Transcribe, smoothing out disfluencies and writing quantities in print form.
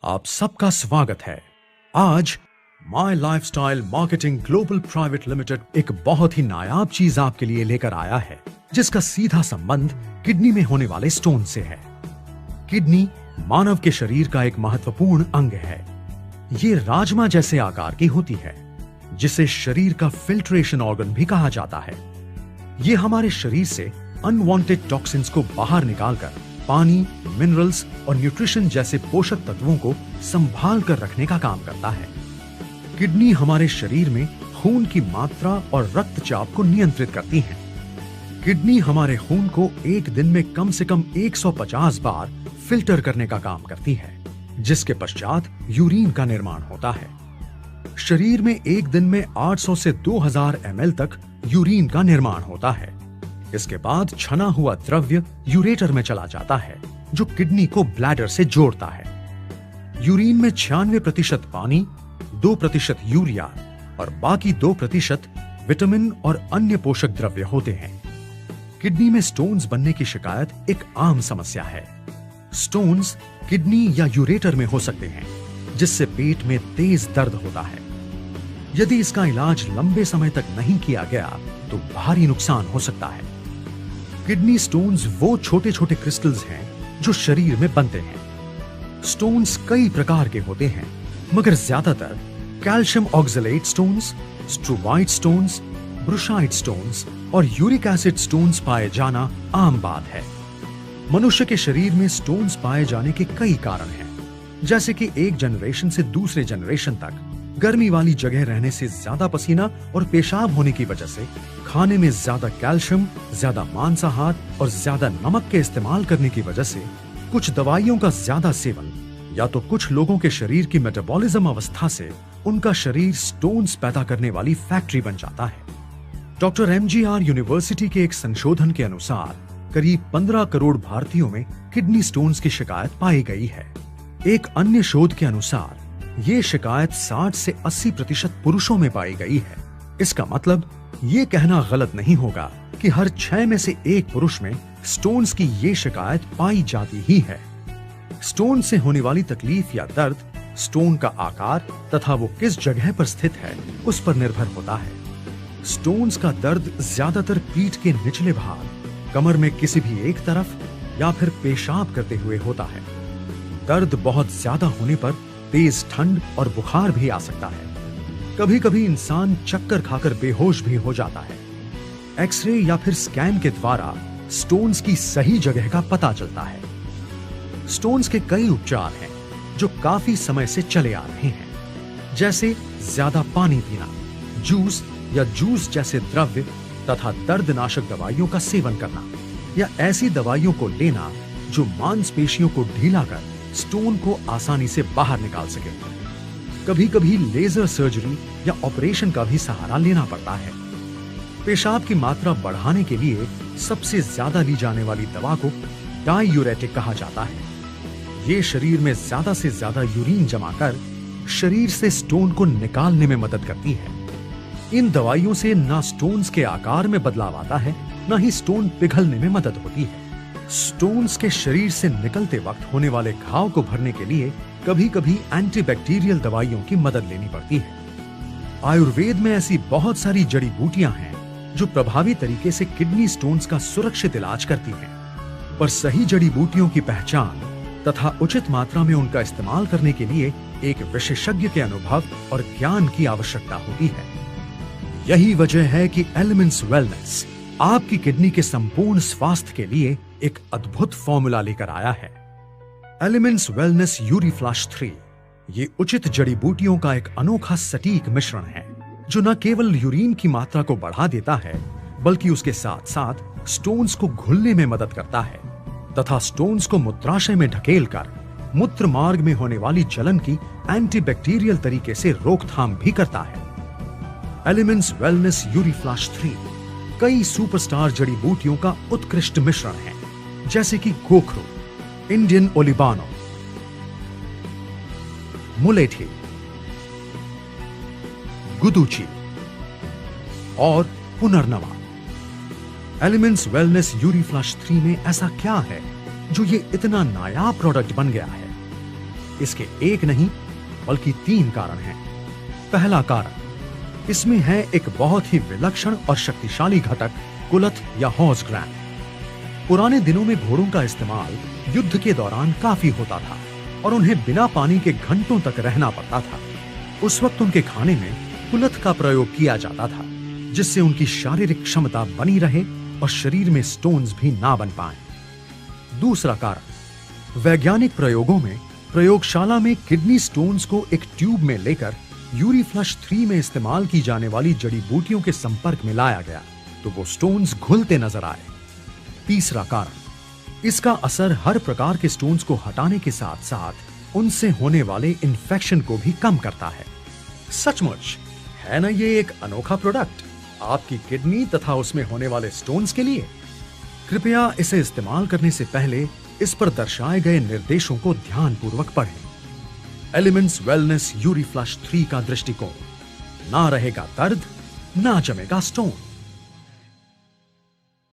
आप सबका स्वागत है। आज my lifestyle marketing global private limited एक बहुत ही नायाब चीज आपके लिए लेकर आया है, जिसका सीधा संबंध किडनी में होने वाले स्टोन से है। किडनी मानव के शरीर का एक महत्वपूर्ण अंग है। ये राजमा जैसे आकार की होती है, जिसे शरीर का फिल्ट्रेशन ऑर्गन भी कहा जाता है। ये हमारे शरीर से अनवांटेड टॉक्सिन्स को बाहर निकालकर पानी, मिनरल्स और न्यूट्रिशन जैसे पोषक तत्वों को संभाल कर रखने का काम करता है। किडनी हमारे शरीर में खून की मात्रा और रक्तचाप को नियंत्रित करती है। किडनी हमारे खून को एक दिन में कम से कम 150 बार फिल्टर करने का काम करती है, जिसके पश्चात यूरिन का निर्माण होता है। शरीर में एक दिन में 800 से 2000 ml तक यूरिन का निर्माण होता है। इसके बाद छना हुआ द्रव्य यूरेटर में चला जाता है, जो किडनी को ब्लैडर से जोड़ता है। यूरिन में 96% पानी, 2% यूरिया और बाकी 2% विटामिन और अन्य पोषक द्रव्य होते हैं। किडनी में स्टोन्स बनने की शिकायत एक आम समस्या है। स्टोन्स किडनी या यूरेटर में हो सकते हैं, जिससे पेट में तेज दर्द होता है। यदि इसका इलाज लंबे समय तक नहीं किया गया तो भारी नुकसान हो सकता है। किडनी स्टोन्स वो छोटे छोटे क्रिस्टल्स हैं जो शरीर में बनते हैं। स्टोन्स कई प्रकार के होते हैं, मगर ज्यादातर calcium oxalate stones, struvite stones, brushite stones और यूरिक एसिड स्टोन्स पाए जाना आम बात है। मनुष्य के शरीर में स्टोन्स पाए जाने के कई कारण हैं, जैसे कि एक जनरेशन से दूसरे जनरेशन तक गर्मी वाली जगह रहने से ज्यादा पसीना और पेशाब होने की वजह से, खाने में ज्यादा कैल्शियम, ज्यादा मांसाहार और ज्यादा नमक के इस्तेमाल करने की वजह से, कुछ दवाइयों का ज्यादा सेवन, या तो कुछ लोगों के शरीर की मेटाबॉलिज्म अवस्था से उनका शरीर स्टोन्स पैदा करने वाली फैक्ट्री बन जाता है। डॉक्टर MGR यूनिवर्सिटी के एक संशोधन के अनुसार करीब 15 करोड़ भारतीयों में किडनी स्टोन्स की शिकायत पाई गई है। एक अन्य शोध के अनुसार ये शिकायत 60 से 80% पुरुषों में पाई गई है। इसका मतलब ये कहना गलत नहीं होगा कि हर 6 में से 1 पुरुष में स्टोन्स की ये शिकायत पाई जाती ही है। स्टोन से होने वाली तकलीफ या दर्द स्टोन का आकार तथा वो किस जगह पर स्थित है उस पर निर्भर होता है। स्टोन्स का दर्द ज्यादातर पीठ के निचले भाग, कमर में किसी भी एक तरफ या फिर पेशाब करते हुए होता है। दर्द बहुत ज्यादा होने पर तेज ठंड और बुखार भी आ सकता है। कभी कभी इंसान चक्कर खाकर बेहोश भी हो जाता है। एक्सरे या फिर स्कैन के द्वारा स्टोन्स की सही जगह का पता चलता है। स्टोन्स के कई उपचार हैं जो काफी समय से चले आ रहे हैं, जैसे ज्यादा पानी पीना, जूस या जूस जैसे द्रव्य तथा दर्दनाशक दवाइयों का सेवन करना, या ऐसी दवाइयों को लेना जो मांसपेशियों को ढीला कर स्टोन को आसानी से बाहर निकाल सके। कभी कभी लेजर सर्जरी या ऑपरेशन का भी सहारा लेना पड़ता है। पेशाब की मात्रा बढ़ाने के लिए सबसे ज्यादा ली जाने वाली दवा को डाययूरेटिक कहा जाता है। ये शरीर में ज्यादा से ज्यादा यूरिन जमा कर शरीर से स्टोन को निकालने में मदद करती है। इन दवाइयों से ना स्टोन्स के आकार में बदलाव आता है, ना ही स्टोन पिघलने में मदद होती है। स्टोन्स के शरीर से निकलते वक्त होने वाले घाव को भरने के लिए कभी कभी एंटीबैक्टीरियल दवाइयों की मदद लेनी पड़ती है। आयुर्वेद में ऐसी बहुत सारी जड़ी बूटियां हैं जो प्रभावी तरीके से किडनी स्टोन्स का सुरक्षित इलाज करती हैं, पर सही जड़ी बूटियों की पहचान तथा उचित मात्रा में उनका इस्तेमाल करने के लिए एक विशेषज्ञ के अनुभव और ज्ञान की आवश्यकता होती है। यही वजह है कि एलिमेंट्स वेलनेस आपकी किडनी के संपूर्ण स्वास्थ्य के लिए एक अद्भुत फॉर्मूला लेकर आया है। एलिमेंट्स वेलनेस यूरीफ्लश 3 ये उचित जड़ी बूटियों का एक अनोखा सटीक मिश्रण है, जो न केवल यूरिन की मात्रा को बढ़ा देता है, बल्कि उसके साथ साथ स्टोन्स को घुलने में मदद करता है तथा स्टोन्स को मूत्राशय में ढकेलकर मूत्र मार्ग में होने वाली जलन की एंटीबैक्टीरियल तरीके से रोकथाम भी करता है। एलिमेंट्स वेलनेस यूरीफ्लश 3 कई सुपरस्टार जड़ी बूटियों का उत्कृष्ट मिश्रण है, जैसे कि गोखरू, इंडियन ओलिबानो, मुलेठी, गुदुची और पुनर्नवा। एलिमेंट्स वेलनेस यूरीफ्लश 3 में ऐसा क्या है जो ये इतना नायाब प्रोडक्ट बन गया है? इसके एक नहीं बल्कि 3 कारण हैं। पहला कारण, इसमें है एक बहुत ही विलक्षण और शक्तिशाली घटक, कुलथ या हॉर्स ग्रैंड। पुराने दिनों में घोड़ों का इस्तेमाल युद्ध के दौरान काफी होता था और उन्हें बिना पानी के घंटों तक रहना पड़ता था। उस वक्त उनके खाने में कुलथ का प्रयोग किया जाता था, जिससे उनकी शारीरिक क्षमता बनी रहे और शरीर में स्टोन्स भी ना बन पाएं। दूसरा कारण, वैज्ञानिक प्रयोगों में प्रयोगशाला में किडनी स्टोन्स को एक ट्यूब में लेकर यूरीफ्लश 3 में इस्तेमाल की जाने वाली जड़ी बूटियों के संपर्क में लाया गया तो वो स्टोन्स घुलते नजर आए। तीसरा कारण, इसका असर हर प्रकार के स्टोन्स को हटाने के साथ साथ उनसे होने वाले इन्फेक्शन को भी कम करता है। सचमुच है ना ये एक अनोखा प्रोडक्ट आपकी किडनी तथा उसमें होने वाले स्टोन्स के लिए। कृपया इसे इस्तेमाल करने से पहले इस पर दर्शाए गए निर्देशों को ध्यानपूर्वक पढ़ें। एलिमेंट्स वेलनेस यूरीफ्लश 3 का दृष्टिकोण, ना रहेगा दर्द, ना जमेगा स्टोन।